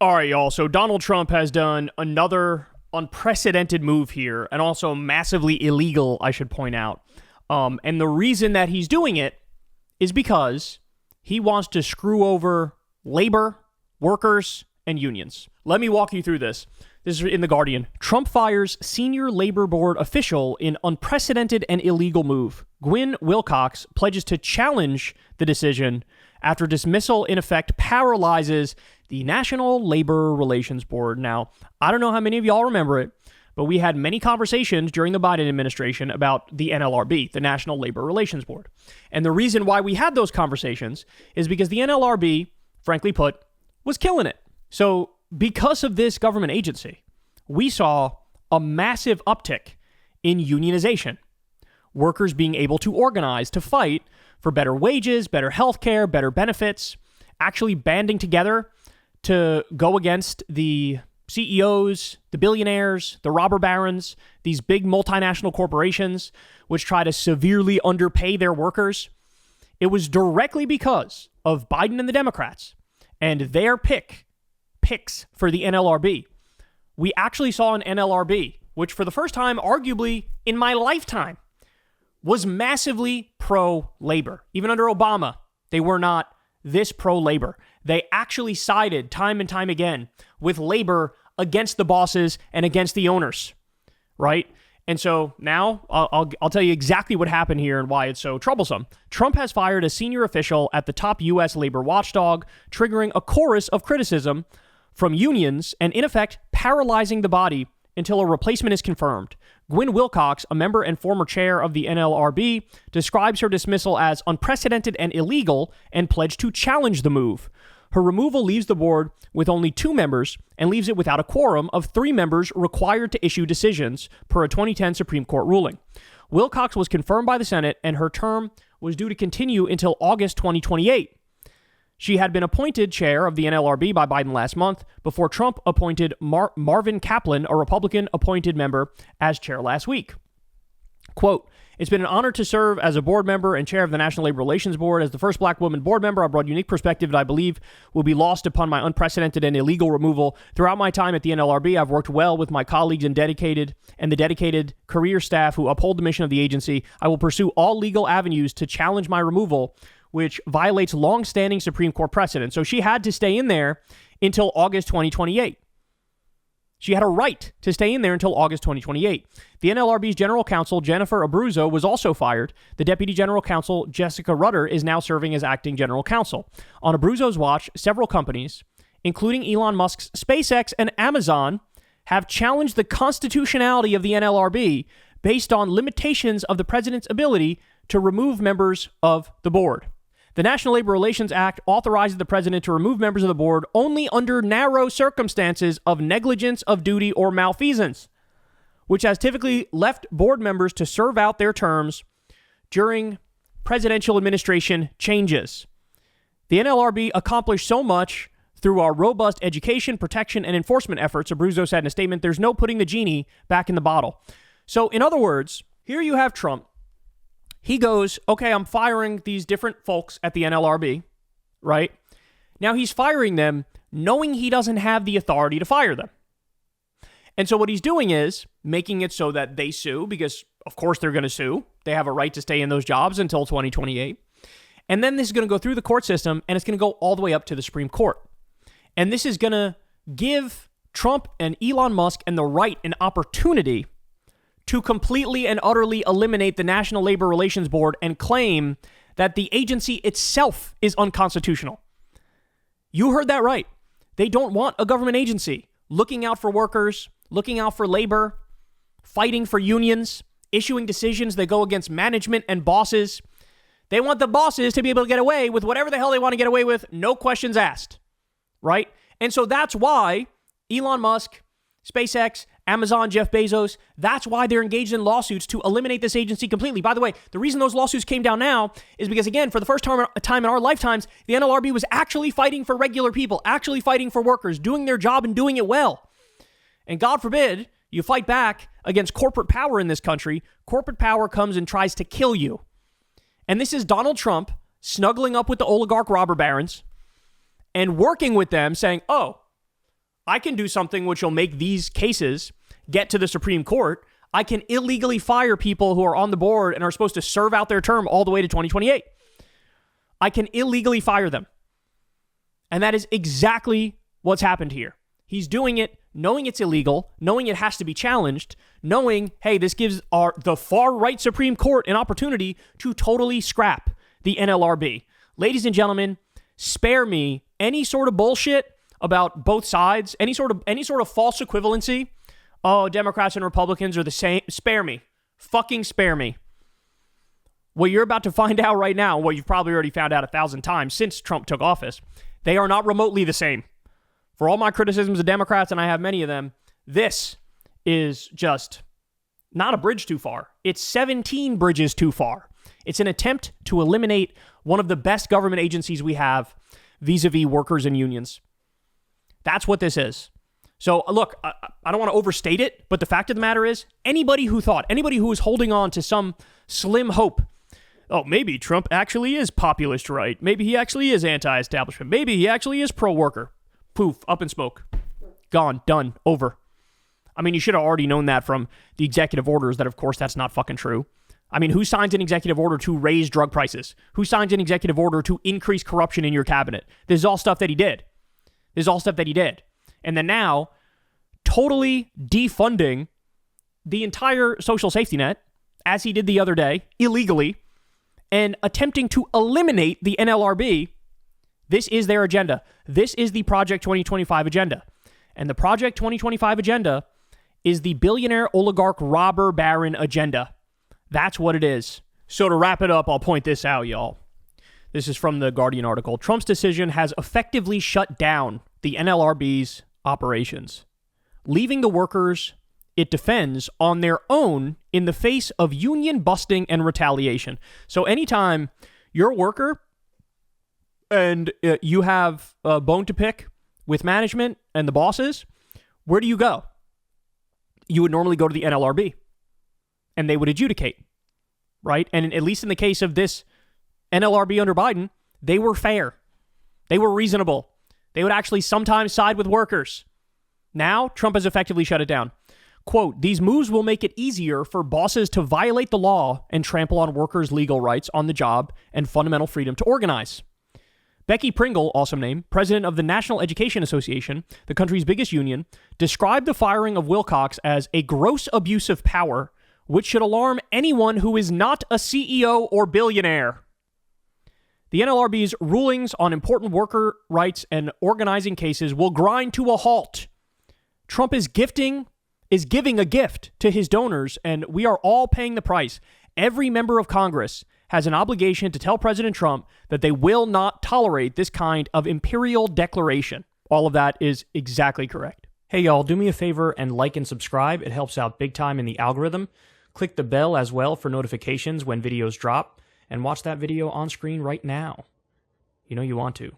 All right, y'all. So Donald Trump has done another unprecedented move here, and also massively illegal, I should point out. And the reason that he's doing it is because he wants to screw over labor, workers, and unions. Let me walk you through this. This is in The Guardian. Trump fires senior labor board official in unprecedented and illegal move. Gwynne Wilcox pledges to challenge the decision after dismissal, in effect, paralyzes the National Labor Relations Board. Now, I don't know how many of y'all remember it, but we had many conversations during the Biden administration about the NLRB, the National Labor Relations Board. And the reason why we had those conversations is because the NLRB, frankly put, was killing it. So because of this government agency, we saw a massive uptick in unionization. Workers being able to organize to fight for better wages, better health care, better benefits, actually banding together to go against the CEOs, the billionaires, the robber barons, these big multinational corporations which try to severely underpay their workers. It was directly because of Biden and the Democrats and their picks for the NLRB. We actually saw an NLRB, which for the first time, arguably in my lifetime, was massively pro-labor. Even under Obama, they were not this pro-labor. They actually sided time and time again with labor against the bosses and against the owners, right? And so now I'll tell you exactly what happened here and why it's so troublesome. Trump has fired a senior official at the top U.S. labor watchdog, triggering a chorus of criticism from unions and, in effect, paralyzing the body until a replacement is confirmed. Gwynne Wilcox, a member and former chair of the NLRB, describes her dismissal as unprecedented and illegal and pledged to challenge the move. Her removal leaves the board with only 2 members and leaves it without a quorum of 3 members required to issue decisions per a 2010 Supreme Court ruling. Wilcox was confirmed by the Senate, and her term was due to continue until August 2028. She had been appointed chair of the NLRB by Biden last month before Trump appointed Marvin Kaplan, a Republican-appointed member, as chair last week. Quote, "It's been an honor to serve as a board member and chair of the National Labor Relations Board. As the first black woman board member, I brought a unique perspective that I believe will be lost upon my unprecedented and illegal removal. Throughout my time at the NLRB, I've worked well with my colleagues and the dedicated career staff who uphold the mission of the agency. I will pursue all legal avenues to challenge my removal, which violates long-standing Supreme Court precedent." So she had to stay in there until August 2028. She had a right to stay in there until August 2028. The NLRB's general counsel, Jennifer Abruzzo, was also fired. The deputy general counsel, Jessica Rutter, is now serving as acting general counsel. On Abruzzo's watch, several companies, including Elon Musk's SpaceX and Amazon, have challenged the constitutionality of the NLRB based on limitations of the president's ability to remove members of the board. The National Labor Relations Act authorizes the president to remove members of the board only under narrow circumstances of negligence of duty or malfeasance, which has typically left board members to serve out their terms during presidential administration changes. The NLRB accomplished so much through our robust education, protection, and enforcement efforts, Abruzzo said in a statement. There's no putting the genie back in the bottle. So, in other words, here you have Trump. He goes, okay, I'm firing these different folks at the NLRB, right? Now he's firing them knowing he doesn't have the authority to fire them. And so what he's doing is making it so that they sue, because of course they're going to sue. They have a right to stay in those jobs until 2028. And then this is going to go through the court system, and it's going to go all the way up to the Supreme Court. And this is going to give Trump and Elon Musk and the right an opportunity to completely and utterly eliminate the National Labor Relations Board and claim that the agency itself is unconstitutional. You heard that right. They don't want a government agency looking out for workers, looking out for labor, fighting for unions, issuing decisions that go against management and bosses. They want the bosses to be able to get away with whatever the hell they want to get away with, no questions asked, right? And so that's why Elon Musk, SpaceX, Amazon, Jeff Bezos, that's why they're engaged in lawsuits to eliminate this agency completely. By the way, the reason those lawsuits came down now is because, again, for the first time in our lifetimes, the NLRB was actually fighting for regular people, actually fighting for workers, doing their job and doing it well. And God forbid you fight back against corporate power in this country. Corporate power comes and tries to kill you. And this is Donald Trump snuggling up with the oligarch robber barons and working with them saying, oh, I can do something which will make these cases get to the Supreme Court. I can illegally fire people who are on the board and are supposed to serve out their term all the way to 2028. I can illegally fire them. And that is exactly what's happened here. He's doing it knowing it's illegal, knowing it has to be challenged, knowing, hey, this gives the far-right Supreme Court an opportunity to totally scrap the NLRB. Ladies and gentlemen, spare me any sort of bullshit about both sides, any sort of false equivalency. Oh, Democrats and Republicans are the same. Spare me. Fucking spare me. What you're about to find out right now, what you've probably already found out 1,000 times since Trump took office, they are not remotely the same. For all my criticisms of Democrats, and I have many of them, this is just not a bridge too far. It's 17 bridges too far. It's an attempt to eliminate one of the best government agencies we have vis-a-vis workers and unions. That's what this is. So look, I don't want to overstate it, but the fact of the matter is, anybody who was holding on to some slim hope, oh, maybe Trump actually is populist right, maybe he actually is anti-establishment, maybe he actually is pro-worker, poof, up in smoke. Gone, done, over. I mean, you should have already known that from the executive orders that, of course, that's not fucking true. I mean, who signs an executive order to raise drug prices? Who signs an executive order to increase corruption in your cabinet? This is all stuff that he did. And then now, totally defunding the entire social safety net, as he did the other day, illegally, and attempting to eliminate the NLRB. This is their agenda. This is the Project 2025 agenda. And the Project 2025 agenda is the billionaire oligarch robber baron agenda. That's what it is. So to wrap it up, I'll point this out, y'all. This is from the Guardian article. Trump's decision has effectively shut down the NLRB's operations, leaving the workers it defends on their own in the face of union busting and retaliation. So anytime you're a worker and you have a bone to pick with management and the bosses, where do you go? You would normally go to the NLRB, and they would adjudicate, right? And at least in the case of this NLRB under Biden, they were fair. They were reasonable. They would actually sometimes side with workers. Now, Trump has effectively shut it down. Quote, these moves will make it easier for bosses to violate the law and trample on workers' legal rights on the job and fundamental freedom to organize. Becky Pringle, also named president of the National Education Association, the country's biggest union, described the firing of Wilcox as a gross abuse of power, which should alarm anyone who is not a CEO or billionaire. The NLRB's rulings on important worker rights and organizing cases will grind to a halt. Trump is giving a gift to his donors, and we are all paying the price. Every member of Congress has an obligation to tell President Trump that they will not tolerate this kind of imperial declaration. All of that is exactly correct. Hey, y'all, do me a favor and like and subscribe. It helps out big time in the algorithm. Click the bell as well for notifications when videos drop, and watch that video on screen right now. You know you want to.